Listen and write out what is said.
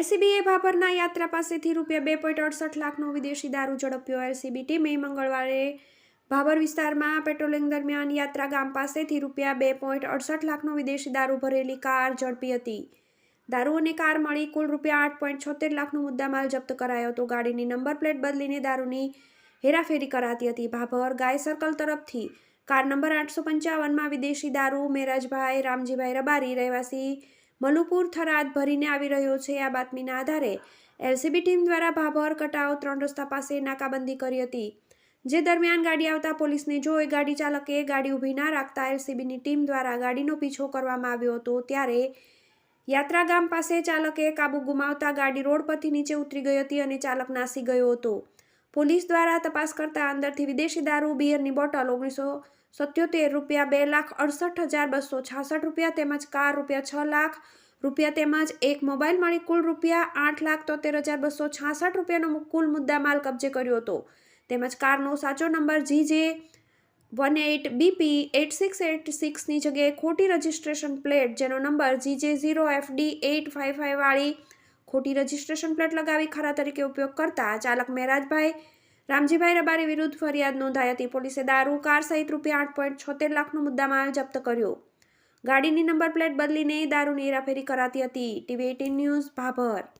એલસીબીએ ભાભરના યાત્રા પાસેથી ₹2.68 લાખનો વિદેશી દારૂ ઝડપ્યો। એલસીબી ટીમે મંગળવારે ભાભર વિસ્તારમાં પેટ્રોલિંગ દરમિયાન યાત્રા ગામ પાસેથી ₹2.68 લાખનો વિદેશી દારૂ ભરેલી કાર ઝડપી હતી। દારૂ અને કાર મળી કુલ ₹8.76 લાખનો મુદ્દામાલ જપ્ત કરાયો હતો। ગાડીની નંબર પ્લેટ બદલીને દારૂની હેરાફેરી કરાતી હતી। ભાભર ગાય સર્કલ તરફથી કાર નંબર 855માં વિદેશી દારૂ મેરાજભાઈ રામજીભાઈ રબારી રહેવાસી મલુપુર થરાદ ભરીને આવી રહ્યો છે। આ બાતમીના આધારે એલસીબી ટીમ દ્વારા ભાભર કટાવ 3 રસ્તા પાસે નાકાબંધી કરી હતી, જે દરમિયાન ગાડી આવતા પોલીસને જોઈ ગાડી ચાલકે ગાડી ઊભી ના રાખતા એલસીબીની ટીમ દ્વારા ગાડીનો પીછો કરવામાં આવ્યો હતો। ત્યારે યાત્રા ગામ પાસે ચાલકે કાબુ ગુમાવતા ગાડી રોડ પરથી નીચે ઉતરી ગઈ હતી અને ચાલક નાસી ગયો હતો। પોલીસ દ્વારા તપાસ કરતા અંદરથી વિદેશી દારૂ, બિયરની બોટલ, 1977 ₹2,68,266 તેમજ કાર ₹6 લાખ તેમજ એક મોબાઈલ મળી કુલ ₹8,73,266નો કુલ મુદ્દામાલ કબજે કર્યો હતો। તેમજ કારનો સાચો નંબર GJ18BP 8686ની જગ્યાએ ખોટી રજિસ્ટ્રેશન પ્લેટ, જેનો નંબર GJ0FD855 વાળી ખોટી રજિસ્ટ્રેશન પ્લેટ લગાવી ખરા તરીકે ઉપયોગ કરતા ચાલક મેરાજભાઈ રામજીભાઈ રબારી વિરુદ્ધ ફરિયાદ નોંધાઈ હતી। પોલીસે દારૂ, કાર સહિત ₹8.76 લાખનો મુદ્દામાલ જપ્ત કર્યો। ગાડીની નંબર પ્લેટ બદલીને દારૂની હેરાફેરી કરાતી હતી। TV18 news, Bhabhar.